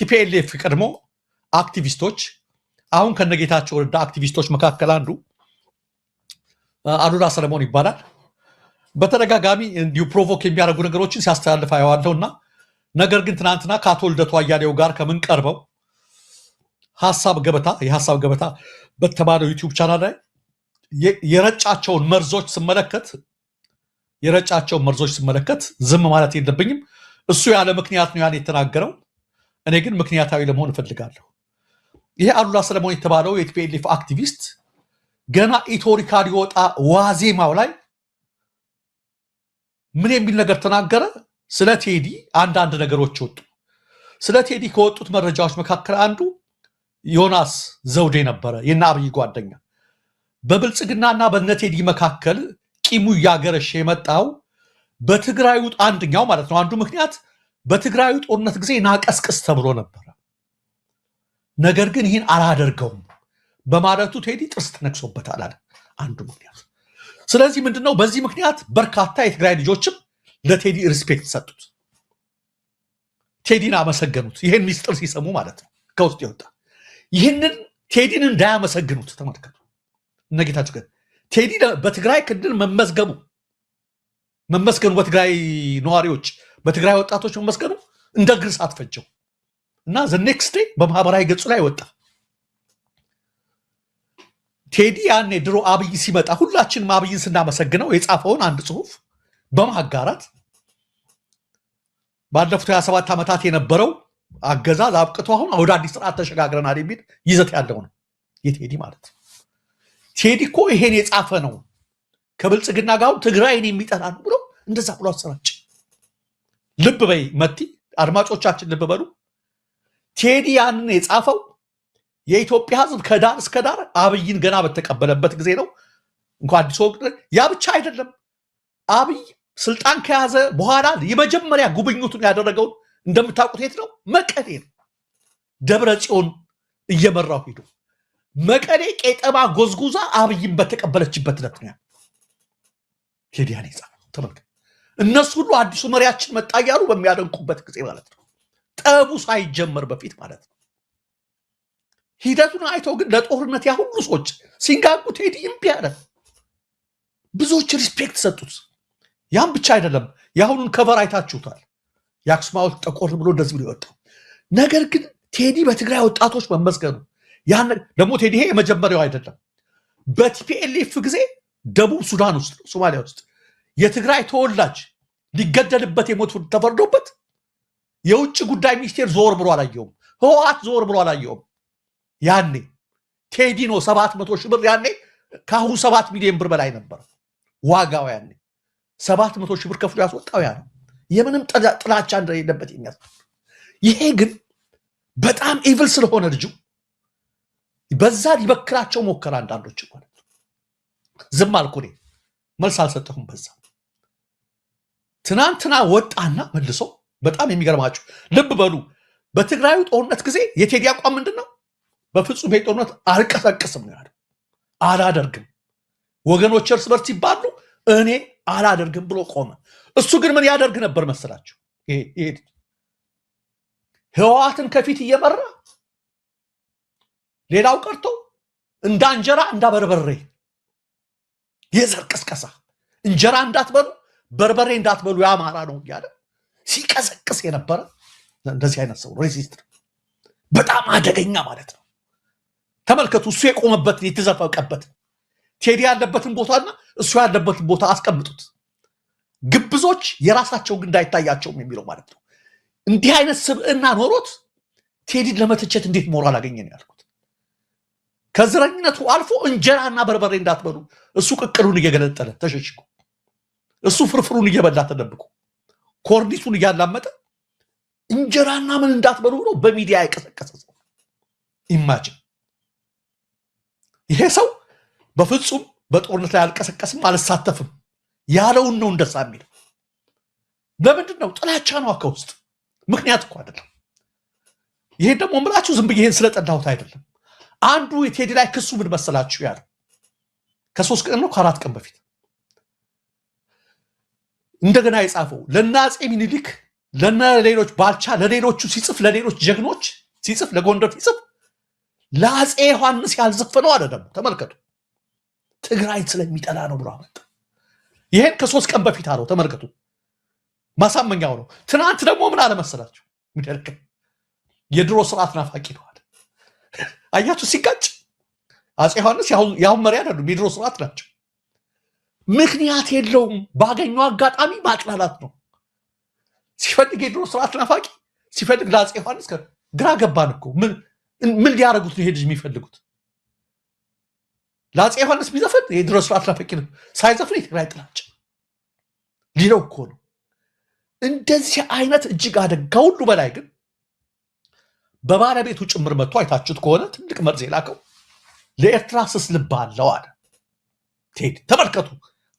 ቲፒኤልኤፍ ቀድሞ አክቲቪስቶች አሁን ከነጌታቸው ረዳ አክቲቪስቶች መካከል አንዱ አሉላ ሰለሞን ይባላል። በተደጋጋሚ እንዲሁ ፕሮቮክ የሚያደርጉ ነገሮችን ሲያስተላልፍ አየዋለሁና ነገር ግን ትናንትና ከአቶ ልደቱ አያሌው ጋር ከምንቀርበው የሀሳብ ገበታ በተባለው ዩቲዩብ ቻናል ላይ የረጫቸውን መርዞች ስመለከት ዝም ማለት የለብኝም። እሱ ያለ ምክንያት ነው ያን የተናገረው። እኔ ግን ምክንያታዊ ለመሆን እፈልጋለሁ። ይሄ አሉላ ሰለሞን የተባለው የቲፒኤልኤፍ አክቲቪስት ገና ኢትዮሪካ ሊወጣ ዋዜማው ላይ ምን የሚል ነገር ተናገረ? ስለ ቴዲ አንዳንድ ነገሮች ወጡ። ስለ ቴዲ ከወጡት መረጃዎች መካከል አንዱ ዮናስ ዘውዴ ነበረ፣ የና አብይ ጓደኛ። በብልጽግናና በነቴዲ መካከል ቂሙ እያገረሽ የመጣው በትግራዩ አንደኛው ማለት ነው። አንዱ ምክንያት በትግራዩ ጦርነት ጊዜ ናቀስቅስ ተብሎ ነበረ። ነገር ግን ይህን አላደርገውም በማለቱ ቴዲ ጥርስ ተነክሶበታል አለ አንዱ ምክንያት። ስለዚህ ምንድነው በዚህ ምክንያት በርካታ የትግራይ ልጆችም ለቴዲ ሪስፔክት ሰጡት፣ ቴዲን አመሰገኑት። ይህን ሚስጥር ሲሰሙ ማለት ነው ከውስጥ ይወጣ። ይህንን ቴዲን እንዳያመሰግኑት ተመልከቱ። እነጌታቸው ግን ቴዲ በትግራይ ክልል መመስገኑ በትግራይ ነዋሪዎች በትግራይ ወጣቶች መመስገኑ እንደ ግርስ አትፈጀው እና ዘ ኔክስት ዴይ በማህበራዊ ገጹ ላይ ወጣ። ቴዲ ያኔ ድሮ አብይ ሲመጣ ሁላችንም አብይን ስናመሰግነው የጻፈውን አንድ ጽሁፍ በማጋራት ባለፉት 27 ዓመታት የነበረው አገዛዝ አብቅቶ አሁን ወደ አዲስ ስርዓት ተሸጋግረናል የሚል ይዘት ያለው ነው የቴዲ ማለት ነው። ቴዲ እኮ ይሄን የጻፈ ነው ከብልጽግና ጋር ትግራይን የሚጠላ ነው ብሎ እንደዛ ብሎ አሰራጭ። ልብ በይ መቲ፣ አድማጮቻችን ልብ በሉ። ቴዲ ያንን የጻፈው የኢትዮጵያ ሕዝብ ከዳር እስከ ዳር አብይን ገና በተቀበለበት ጊዜ ነው። እንኳን አዲስ ወቅት ያ ብቻ አይደለም። አብይ ስልጣን ከያዘ በኋላ የመጀመሪያ ጉብኝቱን ያደረገውን እንደምታውቁት የት ነው? መቀሌ ነው። ደብረ ጽዮን እየመራው ሄዶ መቀሌ ቄጠማ ጎዝጉዛ አብይን በተቀበለችበት ዕለት ነው ቴዲ ያን የጻፈው። ተመልከቱ። እነሱ ሁሉ አዲሱ መሪያችን መጣ እያሉ በሚያደንቁበት ጊዜ ማለት ነው፣ ጠቡ ሳይጀመር በፊት ማለት ነው። ሂደቱን አይተው ግን ለጦርነት ያ ሁሉ ሰዎች ሲንጋጉ ቴዲ እምቢ አለ። ብዙዎች ሪስፔክት ሰጡት። ያም ብቻ አይደለም፣ የአሁኑን ከቨር አይታችሁታል። የአክሱም ሐውልት ጠቆር ብሎ እንደዚህ ብሎ ይወጣው። ነገር ግን ቴዲ በትግራይ ወጣቶች መመስገኑ ያን ደግሞ ቴዲ ይሄ የመጀመሪያው አይደለም። በቲፒኤልኤፍ ጊዜ ደቡብ ሱዳን ውስጥ ሶማሊያ ውስጥ የትግራይ ተወላጅ ሊገደልበት የሞት ተፈርዶበት የውጭ ጉዳይ ሚኒስቴር ዞር ብሎ አላየውም። ህወሓት ዞር ብሎ አላየውም። ያኔ ቴዲ ነው 700 ሺህ ብር ያኔ ከአሁን 7 ሚሊዮን ብር በላይ ነበር ዋጋው። ያኔ 700 ሺህ ብር ከፍሎ ያስወጣው ያ ነው። የምንም ጥላቻ እንደሌለበት የሚያስብ። ይሄ ግን በጣም ኢቭል ስለሆነ ልጁ በዛ ሊበክራቸው ሞከረ። አንዳንዶች ማለት ዝም አልኩ እኔ መልስ አልሰጠሁም። በዛ ትናንትና ወጣና መልሶ በጣም የሚገርማችሁ ልብ በሉ። በትግራዩ ጦርነት ጊዜ የቴዲ አቋም ምንድነው? በፍጹም ጦርነት አልቀሰቅስም ነው ያለው። አላደርግም ወገኖች እርስ በርስ ሲባሉ እኔ አላደርግም ብሎ ቆመ። እሱ ግን ምን ያደርግ ነበር መሰላችሁ? ይሄ ህወሓትን ከፊት እየመራ ሌላው ቀርቶ እንዳ እንጀራ እንዳ በርበሬ የዘር ቅስቀሳ እንጀራ እንዳትበሉ በርበሬ እንዳትበሉ ያማራ ነው እያለ ሲቀሰቅስ የነበረ እንደዚህ አይነት ሰው ሬሲስት፣ በጣም አደገኛ ማለት ነው። ተመልከቱ። እሱ የቆመበትን የተዘፈቀበት ቴዲ ያለበትን ቦታና እሱ ያለበትን ቦታ አስቀምጡት። ግብዞች የራሳቸው ግን እንዳይታያቸውም የሚለው ማለት ነው። እንዲህ አይነት ስብዕና ኖሮት ቴዲን ለመተቸት እንዴት ሞራል አገኘ ነው ያልኩት። ከዝረኝነቱ አልፎ እንጀራና በርበሬ እንዳትበሉ እሱ ቅቅሉን እየገለጠለ ተሸሽጎ፣ እሱ ፍርፍሩን እየበላ ተደብቆ፣ ኮርኒሱን እያላመጠ እንጀራና ምን እንዳትበሉ ብሎ በሚዲያ የቀሰቀሰ ሰው ኢማጂን። ይሄ ሰው በፍጹም በጦርነት ላይ አልቀሰቀስም አልሳተፍም ያለውን ነው እንደዛ የሚለው። ለምንድን ነው? ጥላቻ ነው ከውስጥ፣ ምክንያት እኮ አይደለም። ይሄን ደግሞ ምላችሁ ዝም ብዬ ይሄን ስለጠላሁት አይደለም። አንዱ የቴዲ ላይ ክሱ ምን መሰላችሁ ያለው ከ3 ቀን ነው ከ4 ቀን በፊት እንደገና የጻፈው ለአፄ ምኒልክ ለሌሎች ባልቻ ለሌሎቹ ሲጽፍ ለሌሎች ጀግኖች ሲጽፍ ለጎንደር ሲጽፍ ለአፄ ዮሐንስ ያልዘፈነው አለ። ደግሞ ተመልከቱ ትግራይ ስለሚጠላ ነው ብሎ አመጣ። ይሄን ከ3 ቀን በፊት አለው። ተመልከቱ ማሳመኛው ነው። ትናንት ደግሞ ምን አለ መሰላችሁ? የድሮ ስርዓት ናፋቂ ነው አለ። አያችሁ ሲጋጭ አፄ ዮሐንስ ያሁን መሪ አይደሉም፣ የድሮ ስርዓት ናቸው። ምክንያት የለውም። ባገኘው አጋጣሚ ማጥላላት ነው። ሲፈልግ የድሮ ስርዓት ናፋቂ፣ ሲፈልግ ለአፄ ዮሐንስ ግራ ገባን እኮ ምን ሊያደርጉት ነው? ይሄ ልጅ የሚፈልጉት ለአፄ ዮሐንስ ቢዘፍን የድሮ ስርዓት ናፋቂ ነው፣ ሳይዘፍን የትግራይ ጥላቻ ሊለው እኮ ነው። እንደዚህ አይነት እጅግ አደጋ። ሁሉ በላይ ግን በባለቤቱ ጭምር መጥቶ አይታችሁት ከሆነ ትልቅ መርዝ የላከው ለኤርትራ ስስ ልብ አለው አለ ቴዲ። ተመልከቱ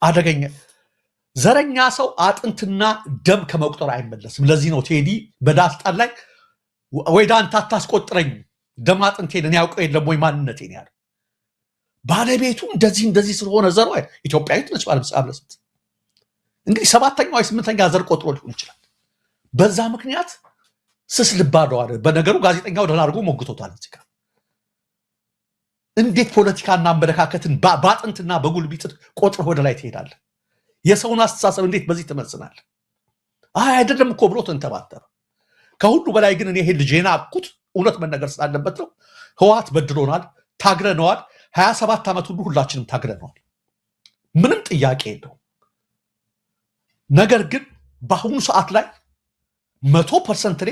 አደገኛ ዘረኛ ሰው አጥንትና ደም ከመቁጠር አይመለስም። ለዚህ ነው ቴዲ በዳስጣን ላይ ወይ ዳንታ አታስቆጥረኝ ደም አጥንቴን እኔ ያውቀው የለም ወይ ማንነቴን ያለ ባለቤቱ እንደዚህ ስለሆነ ዘሯ ኢትዮጵያዊት ነች። ባለቤት እንግዲህ 7ኛ ወይ 8ኛ ዘር ቆጥሮ ሊሆን ይችላል። በዛ ምክንያት ስስ ልብ አለው አለ። በነገሩ ጋዜጠኛው ደህና አድርጎ ሞግቶታል። እዚህ ጋር እንዴት ፖለቲካና አመለካከትን በአጥንትና በጉልቢት ቆጥረህ ወደ ላይ ትሄዳለህ? የሰውን አስተሳሰብ እንዴት በዚህ ትመዝናለህ? አይደለም እኮ ብሎ ተንተባተረ። ከሁሉ በላይ ግን እኔ ይሄ ልጅ የናቅኩት እውነት መነገር ስላለበት ነው። ህወሓት በድሎናል፣ ታግረነዋል። 27 ዓመት ሁሉ ሁላችንም ታግረነዋል። ምንም ጥያቄ የለውም። ነገር ግን በአሁኑ ሰዓት ላይ 100% እኔ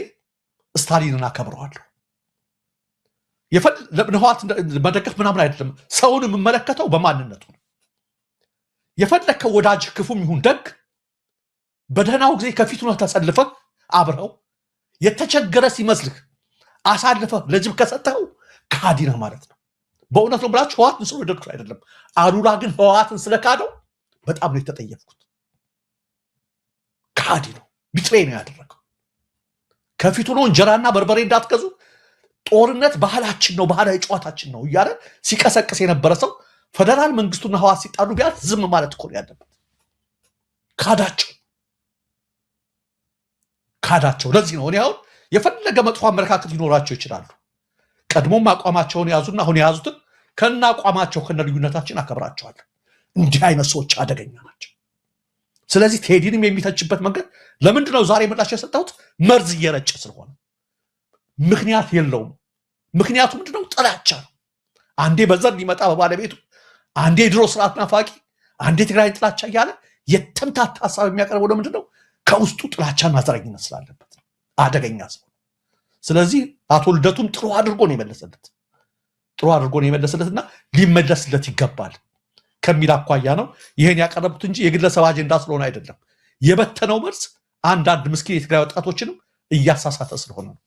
ስታሊንን አከብረዋለሁ። ህወሓት መደገፍ ምናምን አይደለም። ሰውን የምመለከተው በማንነቱ ነው። የፈለከው ወዳጅ ክፉም ይሁን ደግ በደህናው ጊዜ ከፊቱ ነው ተሰልፈህ አብረው የተቸገረ ሲመስልህ አሳልፈህ ለጅብ ከሰጠኸው ካዲ ነህ ማለት ነው። በእውነት ነው ብላችሁ ህወሓትን ስለወደድኩት አይደለም። አሉላ ግን ህወሓትን ስለካደው በጣም ነው የተጠየፍኩት። ካዲ ነው፣ ቢትሬ ነው ያደረገው። ከፊቱ ነው እንጀራና በርበሬ እንዳትገዙ፣ ጦርነት ባህላችን ነው፣ ባህላዊ ጨዋታችን ነው እያለ ሲቀሰቅስ የነበረ ሰው ፌደራል መንግስቱና ህወሓት ሲጣሉ ቢያንስ ዝም ማለት እኮ ነው ያለበት። ካዳቸው። ለዚህ ነው እኔ አሁን የፈለገ መጥፎ አመለካከት ሊኖራቸው ይችላሉ፣ ቀድሞም አቋማቸውን ያዙና አሁን የያዙትን ከና አቋማቸው ከነ ልዩነታችን አከብራቸዋለሁ። እንዲህ አይነት ሰዎች አደገኛ ናቸው። ስለዚህ ቴዲንም የሚተችበት መንገድ ለምንድን ነው ዛሬ ምላሽ የሰጠሁት? መርዝ እየረጨ ስለሆነ ምክንያት የለውም። ምክንያቱ ምንድነው? ጥላቻ ነው። አንዴ በዘር ሊመጣ በባለቤቱ፣ አንዴ የድሮ ስርዓት ናፋቂ፣ አንዴ ትግራይ ጥላቻ እያለ የተምታታ ሀሳብ የሚያቀርበው ለምንድን ነው? ከውስጡ ጥላቻና ዘረኝነት ስላለበት አደገኛ ሰው። ስለዚህ አቶ ልደቱም ጥሩ አድርጎ ነው የመለሰለትና ሊመለስለት ይገባል ከሚል አኳያ ነው ይሄን ያቀረቡት እንጂ የግለሰብ አጀንዳ ስለሆነ አይደለም። የበተነው መርዝ አንዳንድ ምስኪን የትግራይ ወጣቶችንም እያሳሳተ ስለሆነ ነው።